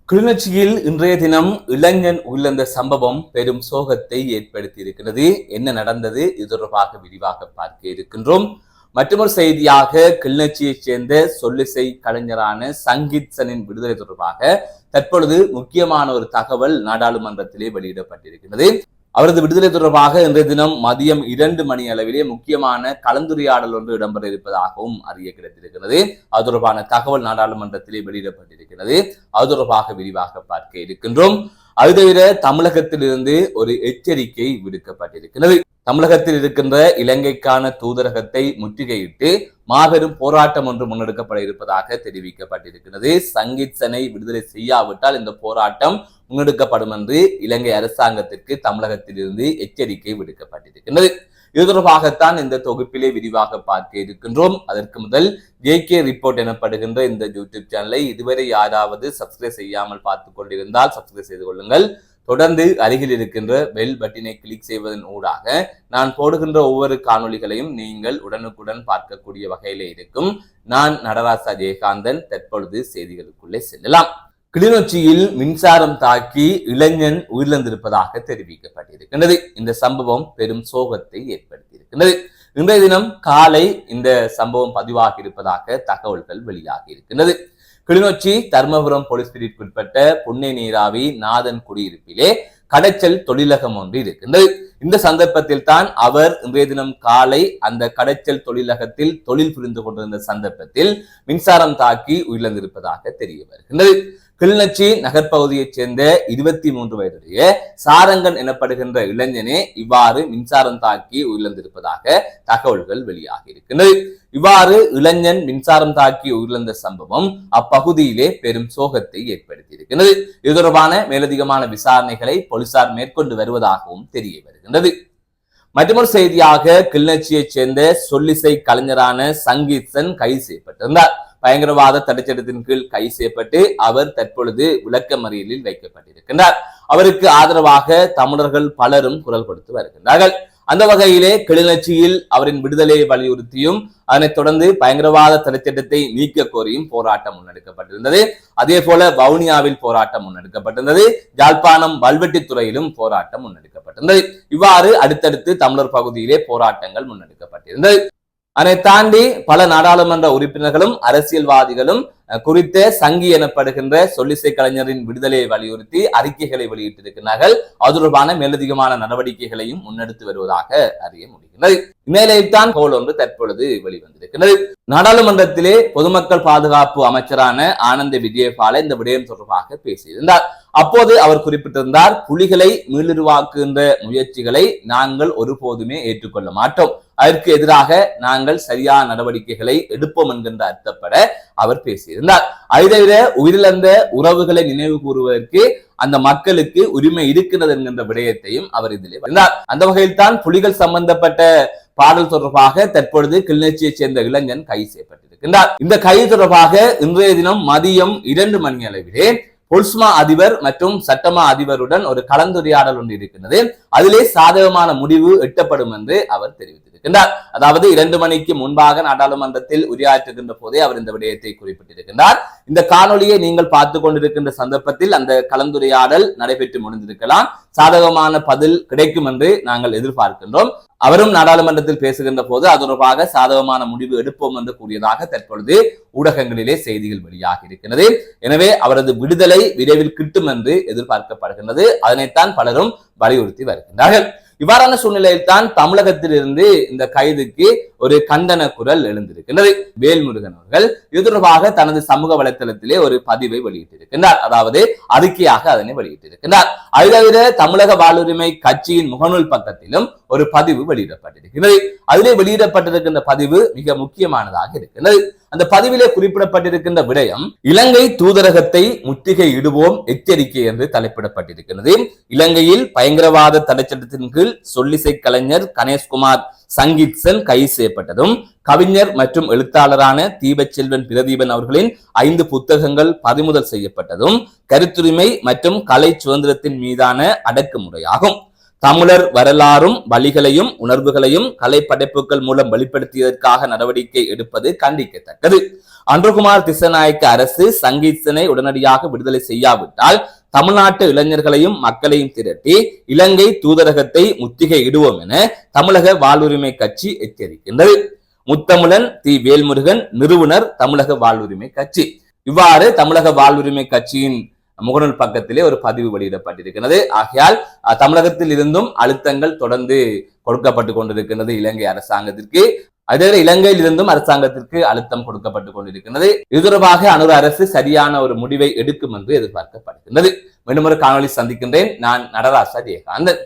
கிளிநொச்சியில் இன்றைய தினம் இளைஞன் உயிரிழந்த சம்பவம் பெரும் சோகத்தை ஏற்படுத்தி இருக்கிறது. என்ன நடந்தது? இது தொடர்பாக விரிவாக பார்க்க இருக்கின்றோம். மற்றொரு செய்தியாக கிளிநொச்சியைச் சேர்ந்த சொல்லிசை கலைஞரான சங்கீத்சனின் விடுதலை தொடர்பாக தற்பொழுது முக்கியமான ஒரு தகவல் நாடாளுமன்றத்திலே வெளியிடப்பட்டிருக்கிறது. அவரது விடுதலை தொடர்பாக இன்றைய தினம் மதியம் 2 மணி அளவிலே முக்கியமான கலந்துரையாடல் ஒன்று இடம்பெற இருப்பதாகவும் அறிய கிடைத்திருக்கிறது. அது தொடர்பான தகவல் நாடாளுமன்றத்திலே வெளியிடப்பட்டிருக்கிறது. அது தொடர்பாக விரிவாக பார்க்க இருக்கின்றோம். அது தவிர தமிழகத்திலிருந்து ஒரு எச்சரிக்கை விடுக்கப்பட்டிருக்கிறது. தமிழகத்தில் இருக்கின்ற இலங்கைக்கான தூதரகத்தை முற்றுகையிட்டு மாபெரும் போராட்டம் ஒன்று முன்னெடுக்கப்பட இருப்பதாக தெரிவிக்கப்பட்டிருக்கிறது. சங்கீத்சனை விடுதலை செய்யாவிட்டால் இந்த போராட்டம் முன்னெடுக்கப்படும் என்று இலங்கை அரசாங்கத்திற்கு தமிழகத்திலிருந்து எச்சரிக்கை விடுக்கப்பட்டிருக்கிறது. இது தொடர்பாகத்தான் இந்த தொகுப்பிலே விரிவாக பார்க்க இருக்கின்றோம். அதற்கு முதல் JK ரிப்போர்ட் எனப்படுகின்ற இந்த யூடியூப் சேனலை இதுவரை யாராவது சப்ஸ்கிரைப் செய்யாமல் பார்த்துக் கொண்டிருந்தால் சப்ஸ்கிரைப் செய்து கொள்ளுங்கள். தொடர்ந்து அருகில் இருக்கின்ற பெல் பட்டினை கிளிக் செய்வதன் ஊடாக நான் போடுகின்ற ஒவ்வொரு காணொளிகளையும் நீங்கள் உடனுக்குடன் பார்க்கக்கூடிய வகையிலே இருக்கும். நான் நடராசா ஜெயகாந்தன். தற்பொழுது செய்திகளுக்குள்ளே செல்லலாம். கிளிநொச்சியில் மின்சாரம் தாக்கி இளைஞன் உயிரிழந்திருப்பதாக தெரிவிக்கப்பட்டிருக்கிறது. இந்த சம்பவம் பெரும் சோகத்தை ஏற்படுத்தியிருக்கிறது. இன்றைய தினம் காலை இந்த சம்பவம் பதிவாகி இருப்பதாக தகவல்கள் வெளியாகி இருக்கின்றது. கிளிநொச்சி தர்மபுரம் போலீஸ் பிரிவுக்குட்பட்ட புன்னை நீராவி நாதன் குடியிருப்பிலே கடைச்சல் தொழிலகம் ஒன்று இருக்கின்றது. இந்த சந்தர்ப்பத்தில் தான் அவர் இன்றைய தினம் காலை அந்த கடைச்சல் தொழிலகத்தில் தொழில் புரிந்து கொண்டிருந்த சந்தர்ப்பத்தில் மின்சாரம் தாக்கி உயிரிழந்திருப்பதாக தெரிய வருகின்றது. கிளிநொச்சி நகர்பகுதியைச் சேர்ந்த 23 வயதுடைய சாரங்கன் எனப்படுகின்ற இளைஞனே இவ்வாறு மின்சாரம் தாக்கி உயிரிழந்திருப்பதாக தகவல்கள் வெளியாகி இருக்கின்றது. இவ்வாறு இளைஞன் மின்சாரம் தாக்கி உயிரிழந்த சம்பவம் அப்பகுதியிலே பெரும் சோகத்தை ஏற்படுத்தி இருக்கின்றது. இது தொடர்பான மேலதிகமான விசாரணைகளை போலீசார் மேற்கொண்டு வருவதாகவும் தெரிய வருகின்றது. மற்றொரு செய்தியாக கிளிநொச்சியைச் சேர்ந்த சொல்லிசை கலைஞரான சங்கீத்சன் கைது செய்யப்பட்டிருந்தார். பயங்கரவாத தடைச்சட்டத்தின் கீழ் கைது செய்யப்பட்டு அவர் தற்பொழுது விளக்கமறியலில் வைக்கப்பட்டிருக்கின்றார். அவருக்கு ஆதரவாக தமிழர்கள் பலரும் குரல் கொடுத்து வருகின்றார்கள். அந்த வகையிலே கிளிநொச்சியில் அவரின் விடுதலையை வலியுறுத்தியும் அதனைத் தொடர்ந்து பயங்கரவாத தடைச்சட்டத்தை நீக்க கோரியும் போராட்டம் முன்னெடுக்கப்பட்டிருந்தது. அதே போல வவுனியாவில் போராட்டம் முன்னெடுக்கப்பட்டிருந்தது. யாழ்ப்பாணம் வல்வெட்டித்துறையிலும் போராட்டம் முன்னெடுக்கப்பட்டிருந்தது. இவ்வாறு அடுத்தடுத்து தமிழர் பகுதியிலே போராட்டங்கள் முன்னெடுக்கப்பட்டிருந்தது. அதை தாண்டி பல நாடாளுமன்ற உறுப்பினர்களும் அரசியல்வாதிகளும் குறித்த சங்கி எனப்படுகின்ற சொல்லிசை கலைஞரின் விடுதலையை வலியுறுத்தி அறிக்கைகளை வெளியிட்டிருக்கிறார்கள். அது தொடர்பான மேலதிகமான நடவடிக்கைகளையும் முன்னெடுத்து வருவதாக அறிய முடிகிறது. இந்நிலையில்தான் கோல் ஒன்று தற்பொழுது வெளிவந்திருக்கிறது. நாடாளுமன்றத்திலே பொதுமக்கள் பாதுகாப்பு அமைச்சரான ஆனந்த விஜயபால இந்த விடயம் தொடர்பாக பேசியிருந்தார். அப்போது அவர் குறிப்பிட்டிருந்தார், புலிகளை மீளுருவாக்குகின்ற முயற்சிகளை நாங்கள் ஒருபோதுமே ஏற்றுக்கொள்ள மாட்டோம். அதற்கு எதிராக நாங்கள் சரியான நடவடிக்கைகளை எடுப்போம் என்கின்ற அர்த்தப்பட அவர் பேசியிருந்தார். அதை தவிர உயிரிழந்த உறவுகளை நினைவு கூறுவதற்கு அந்த மக்களுக்கு உரிமை இருக்கிறது என்கின்ற விடயத்தையும் அவர் இதிலே வந்தார். அந்த வகையில் தான் புலிகள் சம்பந்தப்பட்ட பாடல் தொடர்பாக தற்பொழுது கிளிநொச்சியைச் சேர்ந்த இளைஞன் கைது செய்யப்பட்டிருக்கின்றார். இந்த கைது தொடர்பாக இன்றைய தினம் மதியம் 2 மணி அளவிலே பொல்ஸ்மா அதிபர் மற்றும் சட்டமா அதிபருடன் ஒரு கலந்துரையாடல் ஒன்று இருக்கின்றது. அதிலே சாதகமான முடிவு எட்டப்படும் என்று அவர் தெரிவித்திருக்கின்றார். அதாவது 2 மணிக்கு முன்பாக நாடாளுமன்றத்தில் உரையாற்றுகின்ற போதே அவர் இந்த விடயத்தை குறிப்பிட்டிருக்கின்றார். இந்த காணொலியை நீங்கள் பார்த்து கொண்டிருக்கின்ற சந்தர்ப்பத்தில் அந்த கலந்துரையாடல் நடைபெற்று முடிந்திருக்கலாம். சாதகமான பதில் கிடைக்கும் என்று நாங்கள் எதிர்பார்க்கின்றோம். அவரும் நாடாளுமன்றத்தில் பேசுகின்ற போது அது தொடர்பாக சாதகமான முடிவு எடுப்போம் என்று கூறியதாக தற்பொழுது ஊடகங்களிலே செய்திகள் வெளியாக இருக்கிறது. எனவே அவரது விடுதலை விரைவில் கிட்டும் என்று எதிர்பார்க்கப்படுகின்றது. அதனைத்தான் பலரும் வலியுறுத்தி வருகின்றார்கள். இவ்வாறான சூழ்நிலையில் தான் தமிழகத்திலிருந்து இந்த கைதுக்கு ஒரு கண்டன குரல் எழுந்திருக்கின்றது. வேல்முருகன் அவர்கள் இது தொடர்பாக தனது சமூக வலைத்தளத்திலே ஒரு பதிவை வெளியிட்டிருக்கின்றார். அதாவது அறிக்கையாக அதனை வெளியிட்டிருக்கின்றார். அது தவிர தமிழக வாழ்வுரிமை கட்சியின் முகநூல் பக்கத்திலும் ஒரு பதிவு வெளியிடப்பட்டிருக்கிறது. அதிலே வெளியிடப்பட்டிருக்கின்ற பதிவு மிக முக்கியமானதாக இருக்கின்றது. அந்த பதிவிலே குறிப்பிடப்பட்டிருக்கின்ற விடயம், இலங்கை தூதரகத்தை முற்றுகை இடுவோம் எச்சரிக்கை என்று தலைப்பிடப்பட்டிருக்கிறது. இலங்கையில் பயங்கரவாத தடைச்சட்டத்தின் கீழ் சொல்லிசை கலைஞர் கணேஷ்குமார் சங்கீத்சன் கைது செய்யப்பட்டதும் கவிஞர் மற்றும் எழுத்தாளரான தீபச்செல்வன் பிரதீபன் அவர்களின் 5 புத்தகங்கள் பறிமுதல் செய்யப்பட்டதும் கருத்துரிமை மற்றும் கலை சுதந்திரத்தின் மீதான அடக்குமுறையாகும். தமிழர் வரலாறும் வழிகளையும் உணர்வுகளையும் கலை படைப்புகள் மூலம் வெளிப்படுத்தியதற்காக நடவடிக்கை எடுப்பது கண்டிக்கத்தக்கது. அன்றுகுமார் திசநாயக்க அரசு சங்கீதனை உடனடியாக விடுதலை செய்யாவிட்டால் தமிழ்நாட்டு இளைஞர்களையும் மக்களையும் திரட்டி இலங்கை தூதரகத்தை முற்றுகை இடுவோம் என தமிழக வாழ்வுரிமை கட்சி எச்சரிக்கின்றது. முத்தமிழன் தி வேல்முருகன், நிறுவனர், தமிழக வாழ்வுரிமை கட்சி. இவ்வாறு தமிழக வாழ்வுரிமை கட்சியின் முகநூல் பக்கத்திலே ஒரு பதிவு வெளியிடப்பட்டிருக்கிறது. ஆகையால் தமிழகத்தில் இருந்தும் அழுத்தங்கள் தொடர்ந்து கொடுக்கப்பட்டு கொண்டிருக்கிறது இலங்கை அரசாங்கத்திற்கு. அதே இலங்கையில் இருந்தும் அரசாங்கத்திற்கு அழுத்தம் கொடுக்கப்பட்டு கொண்டிருக்கிறது. இது தொடர்பாக அனுர அரசு சரியான ஒரு முடிவை எடுக்கும் என்று எதிர்பார்க்கப்படுகின்றது. மீண்டும் ஒரு காணொலி சந்திக்கின்றேன். நான் நடராசா ஜெயகாந்தன்.